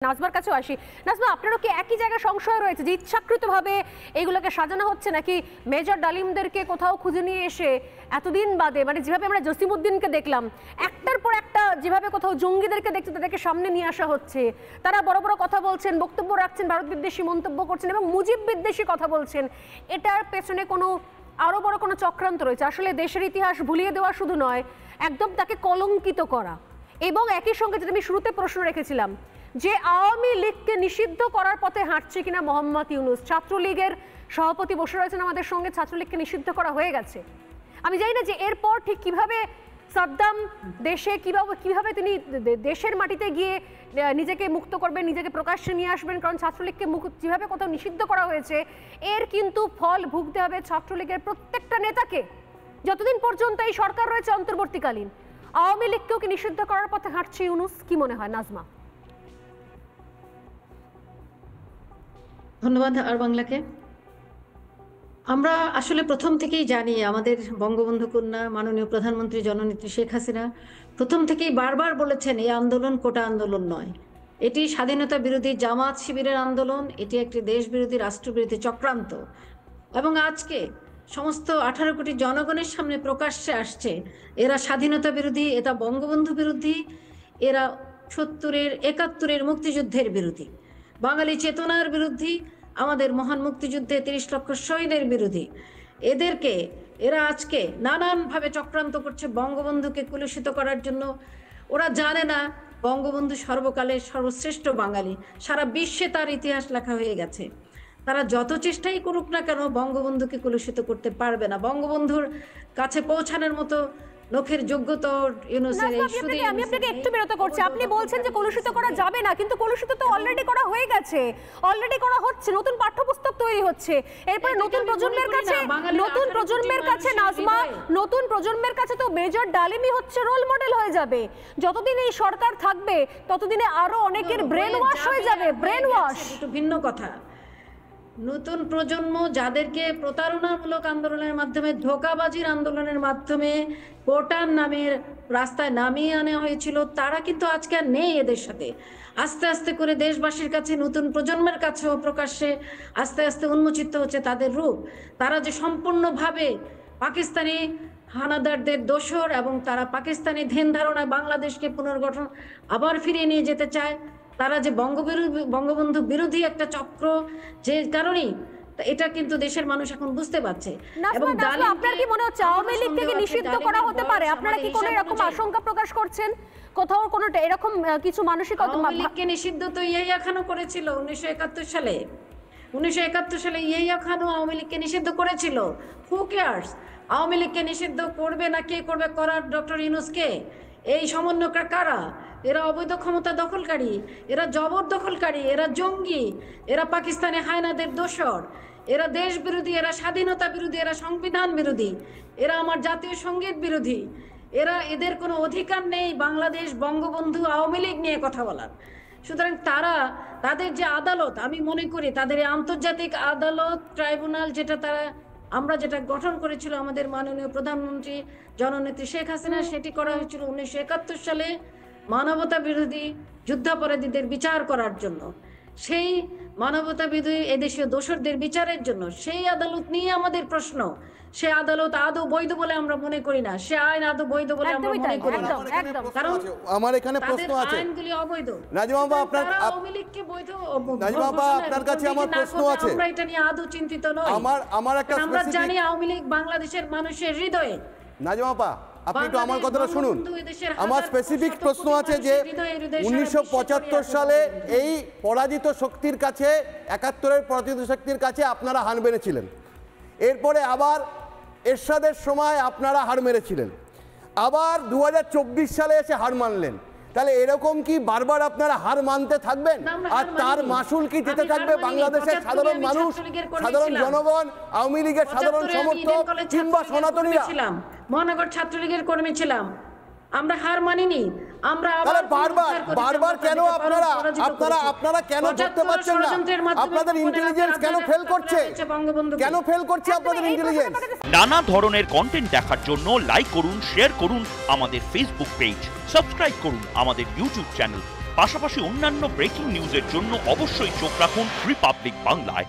নাজমার কাছেও আসি। নাজমা, আপনারও কি একই জায়গায় সংশয় রয়েছে যে ইচ্ছাকৃতভাবে এইগুলোকে সাজানো হচ্ছে, নাকি মেজর ডালিমদেরকে কোথাও খুঁজে নিয়ে এসে এতদিন বাদে, মানে যেভাবে আমরা জসিমউদ্দিনকে দেখলাম একটার পর একটা, যেভাবে কোথাও জঙ্গিদেরকে দেখছে তাদেরকে সামনে নিয়ে আসা হচ্ছে, তারা বড় বড় কথা বলছেন, বক্তব্য রাখছেন, ভারত বিদ্বেষী মন্তব্য করছেন এবং মুজিব বিদ্বেষী কথা বলছেন, এটার পেছনে কোনো আরো বড় কোনো চক্রান্ত রয়েছে? আসলে দেশের ইতিহাস ভুলিয়ে দেওয়া শুধু নয়, একদম তাকে কলঙ্কিত করা। এবং একই সঙ্গে যেটা আমি শুরুতে প্রশ্ন রেখেছিলাম, যে আওয়ামী লীগকে নিষিদ্ধ করার পথে হাঁটছে কিনা মোহাম্মদ ইউনূস। ছাত্রলীগের সভাপতি বসে রয়েছেন আমাদের সঙ্গে, ছাত্রলীগকে নিষিদ্ধ করা হয়ে গেছে। আমি জানি না যে এরপর ঠিক কিভাবে সাদ্দাম দেশে কিভাবে তিনি দেশের মাটিতে গিয়ে নিজেকে মুক্ত করবেন, নিজেকে প্রকাশ্যে নিয়ে আসবেন, কারণ ছাত্রলীগকে যেভাবে কোথাও নিষিদ্ধ করা হয়েছে এর কিন্তু ফল ভুগতে হবে ছাত্রলীগের প্রত্যেকটা নেতাকে, যতদিন পর্যন্ত এই সরকার রয়েছে অন্তর্বর্তীকালীন। আওয়ামী লীগকেও কি নিষিদ্ধ করার পথে হাঁটছে ইউনূস, কি মনে হয় নাজমা? ধন্যবাদ আর বাংলাকে। আমরা আসলে প্রথম থেকেই জানি আমাদের বঙ্গবন্ধু কন্যা মাননীয় প্রধানমন্ত্রী জননেত্রী শেখ হাসিনা প্রথম থেকেই বারবার বলেছেন এই আন্দোলন কোটা আন্দোলন নয়, এটি স্বাধীনতা বিরোধী জামাত শিবিরের আন্দোলন, এটি একটি দেশ বিরোধী রাষ্ট্রবিরোধী চক্রান্ত। এবং আজকে সমস্ত 18 কোটি জনগণের সামনে প্রকাশ্যে আসছে এরা স্বাধীনতা বিরোধী, এটা বঙ্গবন্ধু বিরোধী, এরা 70-এর 71-এর মুক্তিযুদ্ধের বিরোধী, বাঙালি চেতনার বিরোধী, আমাদের মহান মুক্তিযুদ্ধে 30 লক্ষ শহীদের বিরোধী। এরা আজকে নানানভাবে চক্রান্ত করছে বঙ্গবন্ধুকে কুলুষিত করার জন্য। ওরা জানে না বঙ্গবন্ধু সর্বকালের সর্বশ্রেষ্ঠ বাঙালি, সারা বিশ্বে তার ইতিহাস লেখা হয়ে গেছে। তারা যত চেষ্টাই করুক না কেন বঙ্গবন্ধুকে কুলুষিত করতে পারবে না। বঙ্গবন্ধুর কাছে পৌঁছানোর মতো লোকের যোগ্যতা ইউনূসের এই শুধু। আমি আপনাকে একটু বিরত করছি, আপনি বলছেন যে কলুষিত করা যাবে না, কিন্তু কলুষিত তো অলরেডি করা হয়ে গেছে, অলরেডি করা হচ্ছে, নতুন পাঠ্যপুস্তক তৈরি হচ্ছে। এরপরে নতুন প্রজন্মের কাছে নাজমা, নতুন প্রজন্মের কাছে তো মেজর ডালিমই হচ্ছে রোল মডেল হয়ে যাবে। যতদিন এই সরকার থাকবে ততদিনে আরো অনেকের ব্রেন ওয়াশ হয়ে যাবে। ব্রেন ওয়াশ একটু ভিন্ন কথা। নতুন প্রজন্ম যাদেরকে প্রতারণামূলক আন্দোলনের মাধ্যমে, ধোঁকাবাজির আন্দোলনের মাধ্যমে কোটার নামের রাস্তায় নামিয়ে আনা হয়েছিল, তারা কিন্তু আজকে আর নেই এদের সাথে। আস্তে আস্তে করে দেশবাসীর কাছে, নতুন প্রজন্মের কাছেও প্রকাশ্যে আস্তে আস্তে উন্মোচিত হচ্ছে তাদের রূপ। তারা যে সম্পূর্ণভাবে পাকিস্তানি হানাদারদের দোসর এবং তারা পাকিস্তানি ধ্যান ধারণায় বাংলাদেশকে পুনর্গঠন আবার ফিরিয়ে নিয়ে যেতে চায়। তারা যে বঙ্গবন্ধু বিরোধী একটা চক্র, যে কারণেই এটা কিন্তু দেশের মানুষ এখন বুঝতে পারছে। এবং আপনার কি মনে হচ্ছে আওয়ামী লীগকে নিষিদ্ধ করা হতে পারে? আপনারা কি কোনো এরকম আশঙ্কা প্রকাশ করছেন? কোথাও কোনো এরকম কিছু মানসিকতা? আওয়ামী লীগকে নিষিদ্ধ তো ইয়াহিয়া খানও করেছিল 1971 সালে। 1971 সালে ইয়াহিয়া খানও আওয়ামী লীগকে নিষিদ্ধ করেছিল। হু কেয়ারস? আওয়ামী লীগকে নিষিদ্ধ করবে না কে করবে? করার ডক্টর ইউনূসকে। এই সমন্বয়করা কারা? এরা অবৈধ ক্ষমতা দখলকারী, এরা জবরদখলকারী, এরা জঙ্গি, এরা পাকিস্তানি হায়নাদের দোসর, এরা দেশ বিরোধী, এরা স্বাধীনতা বিরোধী, এরা সংবিধান বিরোধী, এরা আমার জাতীয় সঙ্গীত বিরোধী। এদের কোনো অধিকার নেই বাংলাদেশ, বঙ্গবন্ধু, আওয়ামী লীগ নিয়ে কথা বলার। সুতরাং তাদের যে আদালত, আমি মনে করি তাদের আন্তর্জাতিক আদালত ট্রাইব্যুনাল, আমরা যেটা গঠন করেছিল আমাদের মাননীয় প্রধানমন্ত্রী জননেত্রী শেখ হাসিনা, সেটি করা হয়েছিল 1971 সালে মানবতা বিরোধী যুদ্ধাপরাধীদের বিচার করার জন্য। সেই মানবতা বিরোধী এদেশীয় দোসরদের বিচারের জন্য সেই আদালত নিয়ে আমাদের প্রশ্ন। সে আদালত আদৌ বৈধ বলে আমরা মনে করি না, সে আইন আদৌ বৈধ বলে আমরা মনে করি না, কারণ আমার এখানে প্রশ্ন আছে। আইনগুলি অবৈধ। নাজমা আপা, আওয়ামী লীগকে বৈধ, নাজমা আপা আপনার কাছে আমার প্রশ্ন আছে। আমরা এটা নিয়ে আদৌ চিন্তিত নই। আমার একটা আমরা জানি আওয়ামী লীগ বাংলাদেশের মানুষের হৃদয়ে। নাজমা আপা, আপনি একটু আমার কথাটা শুনুন। আমার স্পেসিফিক প্রশ্ন আছে যে 1975 সালে এই পরাজিত শক্তির কাছে, 71-এর পরাজিত শক্তির কাছে আপনারা হার মেরেছিলেন। এরপরে আবার এরশাদের সময় আপনারা হার মেরেছিলেন, আবার 2024 সালে এসে হার মানলেন। তাহলে এরকম কি বারবার আপনারা হার মানতে থাকবেন? আর তার মাসুল কি যেতে থাকবে বাংলাদেশের সাধারণ মানুষ, সাধারণ জনগণ, আওয়ামী লীগের সাধারণ সমর্থক কিংবা সনাতনীরা? মহানগর ছাত্রলীগের কর্মী ছিলাম, আমরা হার মানিনি। আমরা বারবার কেন আপনারা কেন ধরতে পারছেন না? আপনাদের ইন্টেলিজেন্স কেন ফেল করছে? আপনাদের ইন্টেলিজেন্স? নানা ধরনের কন্টেন্ট দেখার জন্য লাইক করুন, শেয়ার করুন আমাদের ফেসবুক পেজ, সাবস্ক্রাইব করুন আমাদের ইউটিউব চ্যানেল। পাশাপাশি অন্যান্য ব্রেকিং নিউজের জন্য অবশ্যই চোখ রাখুন রিপাবলিক বাংলায়।